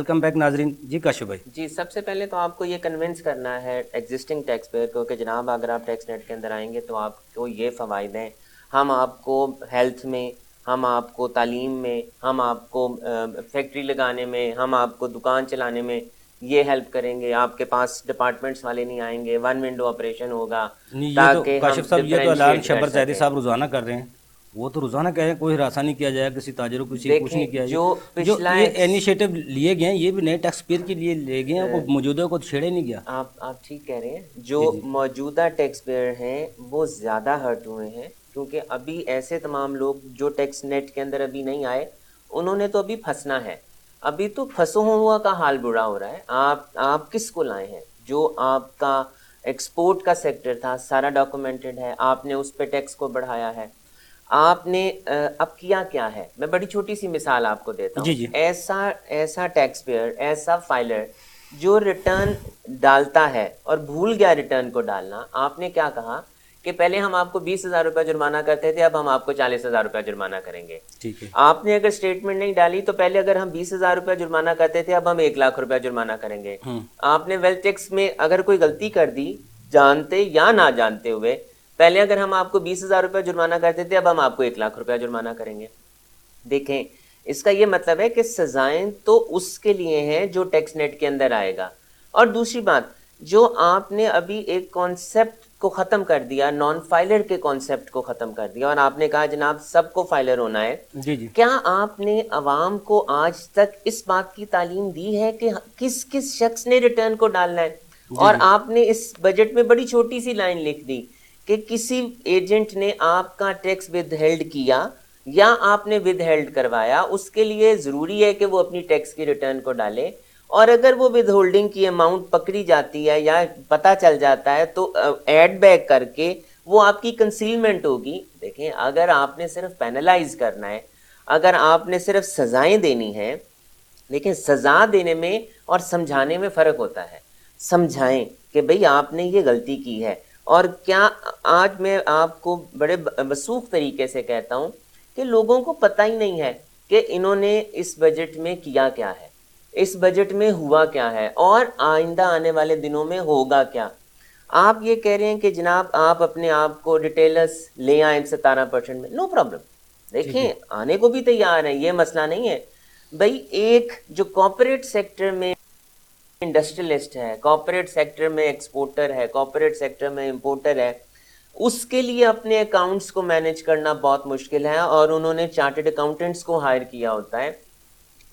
Welcome back ناظرین. جی کاشف بھائی. جی سب سے پہلے تو آپ کو یہ کنونس کرنا ہے ایگزسٹنگ ٹیکس پیئر کو کہ جناب اگر آپ ٹیکس نیٹ کے اندر آئیں گے تو آپ کو یہ فوائد ہیں. ہم آپ کو ہیلتھ میں، ہم آپ کو تعلیم میں، ہم آپ کو فیکٹری لگانے میں، ہم آپ کو دکان چلانے میں یہ ہیلپ کریں گے. آپ کے پاس ڈپارٹمنٹس والے نہیں آئیں گے، ون ونڈو آپریشن ہوگا نہیں یہ تو تاکہ ہم کاشف صاحب یہ تو اعلان ڈفرینشیٹ کر شبر زیدی سکیں. صاحب روزانہ کر رہے ہیں. وہ تو روزانہ کہہ رہے ہیں کوئی ہراساں نہیں کیا جائے گا کسی تاجر کو، کسی کچھ دیکھیں نہیں کیا جو جائے. جو پچھلا یہ انیشیٹو لیے گئے ہیں یہ بھی نئے ٹیکس پیئر کے لیے لے گئے ہیں، کوئی موجودہ کو چھیڑے نہیں گیا. آپ ٹھیک کہہ رہے ہیں. جو جی جی موجودہ ٹیکس پیئر ہیں وہ زیادہ ہرٹ ہوئے ہیں کیونکہ ابھی ایسے تمام لوگ جو ٹیکس نیٹ کے اندر ابھی نہیں آئے انہوں نے تو ابھی پھنسنا ہے. ابھی تو پھنسوں ہوا کا حال برا ہو رہا ہے. آپ کس کو لائے ہیں؟ جو آپ کا ایکسپورٹ کا سیکٹر تھا سارا ڈاکومنٹڈ ہے، آپ نے اس پہ ٹیکس کو بڑھایا ہے. آپ نے اب کیا کیا ہے؟ میں بڑی چھوٹی سی مثال آپ کو دیتا ہوں. جی جی ایسا ٹیکس پیئر، ایسا فائلر جو ریٹرن ڈالتا ہے اور بھول گیا ریٹرن کو ڈالنا. آپ نے کیا کہا کہ پہلے ہم آپ کو 20,000 روپے جرمانہ کرتے تھے، اب ہم آپ کو 40,000 روپے جرمانہ کریں گے. ٹھیک ہے. آپ نے اگر اسٹیٹمنٹ نہیں ڈالی تو پہلے اگر ہم 20,000 روپے جرمانہ کرتے تھے اب ہم 1,00,000 روپے جرمانہ کریں گے. آپ نے ویلتھ ٹیکس میں اگر کوئی غلطی کر دی جانتے یا نہ جانتے ہوئے، پہلے اگر ہم آپ کو 20,000 روپے جرمانہ کرتے تھے اب ہم آپ کو 1,00,000 روپے جرمانہ کریں گے. دیکھیں اس کا یہ مطلب ہے کہ سزائیں تو اس کے لیے ہیں جو ٹیکس نیٹ کے اندر آئے گا. اور دوسری بات، جو آپ نے ابھی ایک کانسیپٹ کو ختم کر دیا، نان فائلر کے کانسیپٹ کو ختم کر دیا اور آپ نے کہا جناب سب کو فائلر ہونا ہے. جی جی کیا آپ نے عوام کو آج تک اس بات کی تعلیم دی ہے کہ کس کس شخص نے ریٹرن کو ڈالنا ہے؟ جی اور جی آپ نے اس بجٹ میں بڑی چھوٹی سی لائن لکھ دی کہ کسی ایجنٹ نے آپ کا ٹیکس ود ہیلڈ کیا یا آپ نے ود ہیلڈ کروایا، اس کے لیے ضروری ہے کہ وہ اپنی ٹیکس کی ریٹرن کو ڈالے. اور اگر وہ ود ہولڈنگ کی اماؤنٹ پکڑی جاتی ہے یا پتہ چل جاتا ہے تو ایڈ بیک کر کے وہ آپ کی کنسیلمنٹ ہوگی. دیکھیں اگر آپ نے صرف پینلائز کرنا ہے، اگر آپ نے صرف سزائیں دینی ہیں، لیکن سزا دینے میں اور سمجھانے میں فرق ہوتا ہے. سمجھائیں کہ بھئی آپ نے یہ غلطی کی ہے. اور کیا آج میں آپ کو بڑے وثوق طریقے سے کہتا ہوں کہ لوگوں کو پتہ ہی نہیں ہے کہ انہوں نے اس بجٹ میں کیا کیا ہے، اس بجٹ میں ہوا کیا ہے اور آئندہ آنے والے دنوں میں ہوگا کیا. آپ یہ کہہ رہے ہیں کہ جناب آپ اپنے آپ کو ڈیٹیلرز لے آئیں 17% میں، نو پرابلم. ٹھیک ہے. دیکھیں آنے کو بھی تیار ہیں، یہ مسئلہ نہیں ہے. بھائی ایک جو کارپوریٹ سیکٹر میں انڈسٹریلسٹ ہے، کارپوریٹ سیکٹر میں ایکسپورٹر ہے، کارپوریٹ سیکٹر میں امپورٹر ہے، اس کے لیے اپنے اکاؤنٹس کو مینیج کرنا بہت مشکل ہے اور انہوں نے چارٹرڈ اکاؤنٹنٹس کو ہائر کیا ہوتا ہے.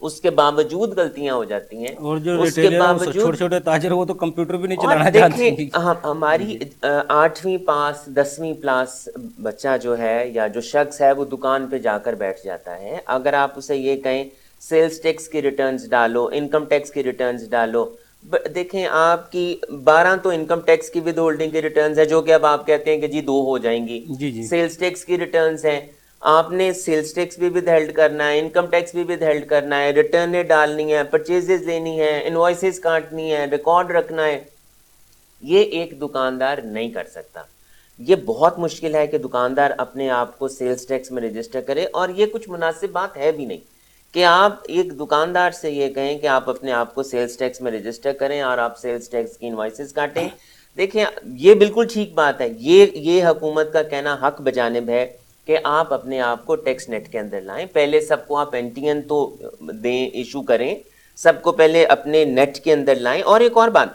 اس کے باوجود غلطیاں ہو جاتی ہیں، اور جو اس کے ریٹیلر ہیں وہ باوجود. چھوٹے چھوٹے تاجر وہ تو کمپیوٹر بھی نہیں اور چلانا دیکھیں جانتے. جی ہماری جی 8ویں پاس 10ویں پاس بچہ جو ہے یا جو شخص ہے وہ دکان پہ جا کر بیٹھ جاتا ہے. اگر آپ اسے یہ کہیں سیلز ٹیکس کی ریٹرنز ڈالو، انکم ٹیکس کی ریٹرنز ڈالو، دیکھیں آپ کی 12 تو انکم ٹیکس کی ود ہولڈنگ کی ریٹرنز ہے جو کہ اب آپ کہتے ہیں کہ جی 2 ہو جائیں گی. جی جی سیلز ٹیکس کی ریٹرنز ہیں، آپ نے سیلز ٹیکس بھی ود ہیلڈ کرنا ہے، انکم ٹیکس بھی ود ہیلڈ کرنا ہے، ریٹرنیں ڈالنی ہے، پرچیزز لینی ہے، انوائسز کاٹنی ہے، ریکارڈ رکھنا ہے. یہ ایک دکاندار نہیں کر سکتا. یہ بہت مشکل ہے کہ دکاندار اپنے آپ کو سیلز ٹیکس میں رجسٹر کرے اور یہ کچھ مناسب بات ہے بھی نہیں کہ آپ ایک دکاندار سے یہ کہیں کہ آپ اپنے آپ کو سیلز ٹیکس میں رجسٹر کریں اور آپ سیلز ٹیکس کی انوائسز کاٹیں. دیکھیں یہ بالکل ٹھیک بات ہے، یہ حکومت کا کہنا حق بجانب ہے کہ آپ اپنے آپ کو ٹیکس نیٹ کے اندر لائیں. پہلے سب کو آپ NTN تو دیں، ایشو کریں، سب کو پہلے اپنے نیٹ کے اندر لائیں. اور ایک اور بات،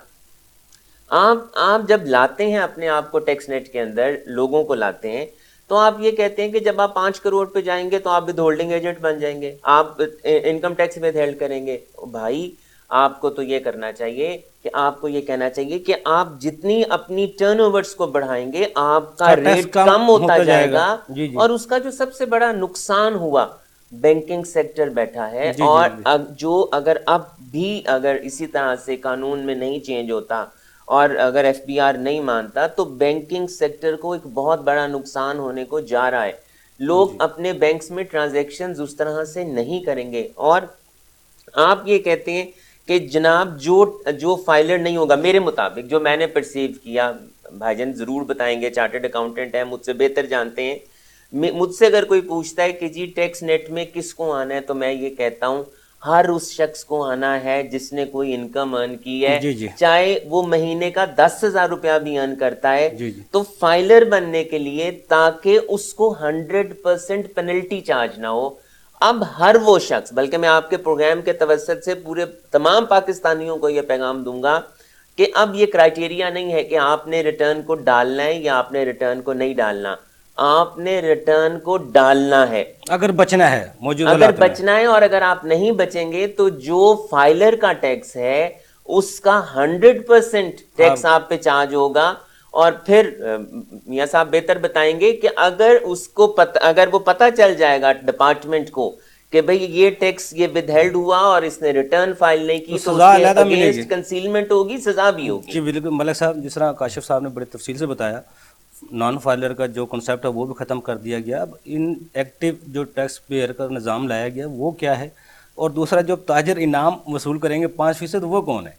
آپ جب لاتے ہیں اپنے آپ کو ٹیکس نیٹ کے اندر، لوگوں کو لاتے ہیں تو آپ یہ کہتے ہیں کہ جب آپ 5 کروڑ پہ جائیں گے تو آپ ود ہولڈنگ ایجنٹ بن جائیں گے، آپ انکم ٹیکس ود ہیلڈ کریں گے. بھائی آپ کو تو یہ کرنا چاہیے کہ آپ کو یہ کہنا چاہیے کہ آپ جتنی اپنی ٹرن اوورز کو بڑھائیں گے آپ کا ٹیکس ریٹ کم ہوتا جائے گا. جی جی اور اس کا جو سب سے بڑا نقصان ہوا، بینکنگ سیکٹر بیٹھا ہے. جی جی اور جی جو اگر اب بھی اگر اسی طرح سے قانون میں نہیں چینج ہوتا اور اگر FBR نہیں مانتا تو بینکنگ سیکٹر کو ایک بہت بڑا نقصان ہونے کو جا رہا ہے. لوگ جی اپنے بینکس میں ٹرانزیکشنز اس طرح سے نہیں کریں گے. اور آپ یہ کہتے ہیں کہ جناب جو فائلر نہیں ہوگا، میرے مطابق جو میں نے پرسیو کیا، بھائی جان ضرور بتائیں گے، چارٹرڈ اکاؤنٹنٹ ہیں، مجھ سے بہتر جانتے ہیں. مجھ سے اگر کوئی پوچھتا ہے کہ جی ٹیکس نیٹ میں کس کو آنا ہے تو میں یہ کہتا ہوں ہر اس شخص کو آنا ہے جس نے کوئی انکم ارن کی ہے, جی چاہے وہ مہینے کا 10,000 روپیہ بھی ارن کرتا ہے, جی تو فائلر بننے کے لیے, تاکہ اس کو 100% پینلٹی چارج نہ ہو. اب ہر وہ شخص, بلکہ میں آپ کے پروگرام کے توسط سے پورے تمام پاکستانیوں کو یہ پیغام دوں گا کہ اب یہ کرائٹیریا نہیں ہے کہ آپ نے ریٹرن کو ڈالنا ہے یا آپ نے ریٹرن کو نہیں ڈالنا. آپ نے ریٹرن کو ڈالنا ہے اگر بچنا ہے موجودہ اگر حالات میں. بچنا ہے, اور اگر آپ نہیں بچیں گے تو جو فائلر کا ٹیکس ہے اس کا 100% ٹیکس آپ پہ چارج ہوگا. اور پھر میاں صاحب بہتر بتائیں گے کہ اگر اس کو اگر وہ پتہ چل جائے گا ڈپارٹمنٹ کو کہ بھئی یہ ٹیکس یہ ود ہیلڈ ہوا اور اس نے ریٹرن فائل نہیں کی, تو اس سزا کے علیحدہ ملے گی. اگینسٹ کنسیلمنٹ ہوگی, سزا بھی ہوگی. جی بالکل ملک صاحب, جس طرح کاشف صاحب نے بڑی تفصیل سے بتایا, نان فائلر کا جو کنسیپٹ ہے وہ بھی ختم کر دیا گیا. اب ان ایکٹیو جو ٹیکس پیئر کا نظام لایا گیا وہ کیا ہے, اور دوسرا جو تاجر انعام وصول کریں گے 5% وہ کون ہے؟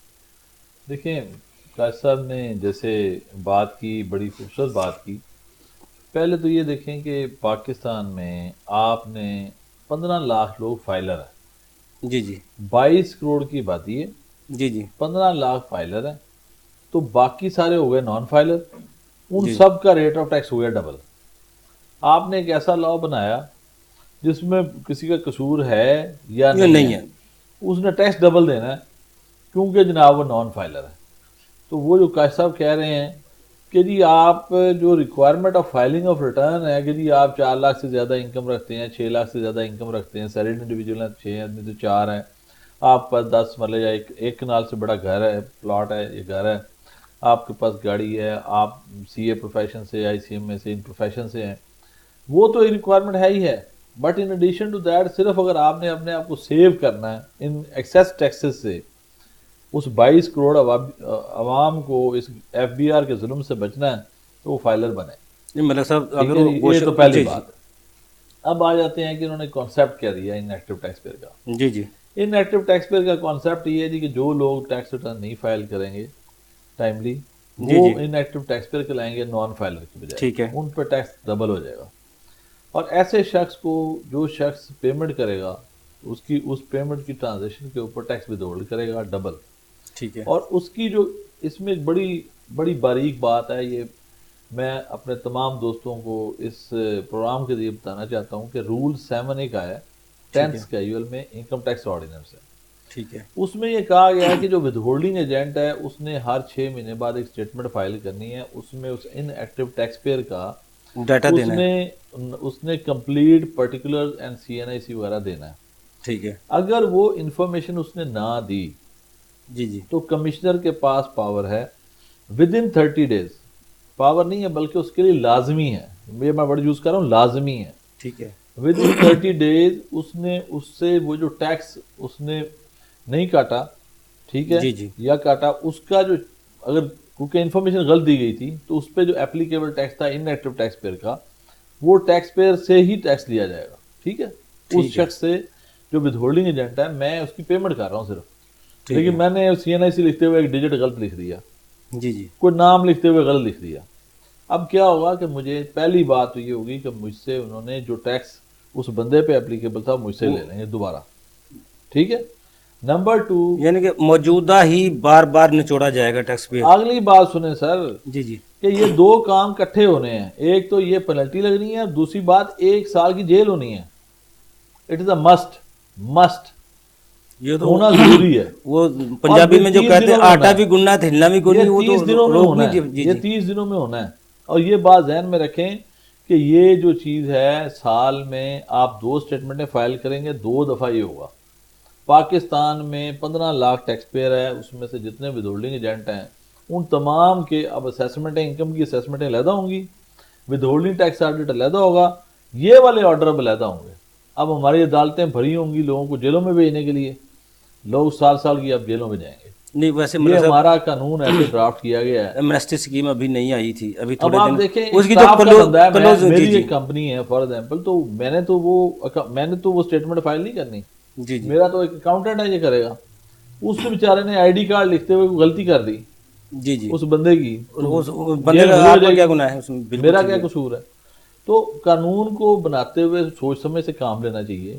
دیکھیں کاشف صاحب نے جیسے بات کی, بڑی خوبصورت بات کی. پہلے تو یہ دیکھیں کہ پاکستان میں آپ نے 15 لاکھ لوگ فائلر ہیں. جی 22 کروڑ کی آبادی ہے. جی 15 لاکھ فائلر ہیں, تو باقی سارے ہو گئے نان فائلر. ان سب کا ریٹ آف ٹیکس ہو گیا ڈبل. آپ نے ایک ایسا لاء بنایا جس میں کسی کا قصور ہے یا نہیں ہے, اس نے ٹیکس ڈبل دینا ہے کیونکہ جناب وہ نان فائلر ہے. تو وہ جو کاشف صاحب کہہ رہے ہیں کہ جی آپ جو requirement of filing of return ہے کہ جی آپ 4 لاکھ سے زیادہ انکم رکھتے ہیں, 6 لاکھ سے زیادہ انکم رکھتے ہیں, سیلریڈ انڈیویجول ہیں 6 آدمی تو 4 ہیں, آپ پاس 10 مرلے یا ایک کنال سے بڑا گھر ہے, پلاٹ ہے, یہ گھر ہے, آپ کے پاس گاڑی ہے, آپ سی اے پروفیشن سے, آئی سی ایم میں سے, ان پروفیشن سے ہیں, وہ تو ریکوائرمنٹ ہے ہی ہے. But in addition to that صرف اگر آپ نے اپنے آپ کو سیو کرنا ہے ان ایکسیس ٹیکسز سے, اس 22 کروڑ عوام کو اس ایف بی آر کے ظلم سے بچنا ہے, تو وہ فائلر بنے. ملک صاحب اگر یہ تو پہلی بات ہے. اب آ جاتے ہیں کہ انہوں نے کانسیپٹ کیا دیا ان ایکٹیو ٹیکس پیئر کا. جی ان ایکٹیو ٹیکس پیئر کا کانسیپٹ یہ ہے جی کہ جو لوگ ٹیکس ریٹرن نہیں فائل کریں گے ٹائملی, وہ ان ایکٹیو ٹیکس پیئر کے لائیں گے نان فائلر کے بجائے. ٹھیک ہے, ان پہ ٹیکس ڈبل ہو جائے گا. اور ایسے شخص کو, جو شخص پیمنٹ کرے گا, اس پیمنٹ کی ٹرانزیکشن کے اوپر ٹیکس ود ہولڈ کرے گا ڈبل. ٹھیک ہے. اور اس کی جو اس میں بڑی باریک بات ہے, یہ میں اپنے تمام دوستوں کو اس پروگرام کے ذریعے بتانا چاہتا ہوں کہ رول 7 ایک آیا ہے 10th اسکیجول میں انکم ٹیکس آرڈیننس ہے. ٹھیک ہے. اس میں یہ کہا گیا ہے کہ جو ود ہولڈنگ ایجنٹ ہے اس نے ہر 6 مہینے بعد ایک اسٹیٹمنٹ فائل کرنی ہے. اس میں اس ان ایکٹیو ٹیکس پیئر کا ڈیٹا دینا ہے, اس نے complete particular and C N I C وغیرہ دینا ہے. ٹھیک ہے. اگر وہ انفارمیشن اس نے نہ دی جی تو کمشنر کے پاس پاور ہے ود ان 30 days, پاور نہیں ہے بلکہ اس کے لیے لازمی ہے, یہ میں ورڈ یوز کر رہا ہوں, لازمی ہے. ٹھیک ہے. ود ان 30 days اس نے اس سے وہ جو ٹیکس اس نے نہیں کاٹا, ٹھیک ہے, یا کاٹا, اس کا جو اگر کیونکہ انفارمیشن غلط دی گئی تھی تو اس پہ جو اپلیکیبل ٹیکس تھا ان ایکٹیو ٹیکس پیئر کا, وہ ٹیکس پیئر سے ہی ٹیکس لیا جائے گا. ٹھیک ہے. اس شخص سے جو ود ہولڈنگ ایجنٹ ہے, میں اس کی پیمنٹ کر رہا ہوں صرف, لیکن میں نے سی این آئی سی لکھتے ہوئے ایک ڈیجٹ غلط لکھ دیا, کوئی نام لکھتے ہوئے غلط لکھ دیا. اب کیا ہوگا کہ مجھے پہلی بات تو یہ ہوگی کہ مجھ سے انہوں نے جو ٹیکس اس بندے پہ اپلیکیبل تھا مجھ سے لے لیں گے دوبارہ. ٹھیک ہے. نمبر 2, یعنی کہ موجودہ ہی بار بار نچوڑا جائے گا ٹیکس پہ. اگلی بات سنیں سر, جی کہ یہ 2 کام اکٹھے ہونے ہیں. ایک تو یہ پینلٹی لگنی ہے, دوسری بات 1 سال کی جیل ہونی ہے. اٹ از اے مسٹ, یہ تو ہونا ضروری ہے. وہ پنجابی میں جو کہتے ہیں آٹا بھی گننا تھا ہلنا بھی گنی, وہ 30 دنوں میں ہونا ہے. یہ 30 دنوں میں ہونا ہے. اور یہ بات ذہن میں رکھیں کہ یہ جو چیز ہے, سال میں آپ 2 اسٹیٹمنٹیں فائل کریں گے, 2 دفعہ یہ ہوگا. پاکستان میں 15 لاکھ ٹیکس پیئر ہے, اس میں سے جتنے ود ہولڈنگ ایجنٹ ہیں ان تمام کے اب اسیسمنٹیں, انکم کی اسیسمنٹیں علیحدہ ہوں گی, ود ہولڈنگ ٹیکس آڈٹ علیحدہ ہوگا, یہ والے آرڈر اب علیحدہ ہوں گے. اب ہماری عدالتیں بھری ہوں گی لوگوں کو جیلوں میں بھیجنے کے لیے, لوگ سال کی اب جیلوں میں جائیں گے. نہیں ویسے یہ ہمارا قانون ایسے ڈرافٹ کیا گیا ہے. ایمنسٹی اسکیم ابھی نہیں آئی تھی, ابھی اب تھوڑے آپ دن دیکھیں اس کی جو میری ایک کمپنی ہے فار ایگزامپل, تو میں نے تو وہ اسٹیٹمنٹ فائل نہیں کرنی. میرا تو ایک اکاؤنٹنٹ ہے, یہ کرے گا. اس کے بیچارے نے آئی ڈی کارڈ لکھتے ہوئے غلطی کر دی اس بندے کی, کیا گناہ ہے, میرا کیا قصور ہے. تو قانون کو بناتے ہوئے سوچ سمجھ سے کام لینا چاہیے.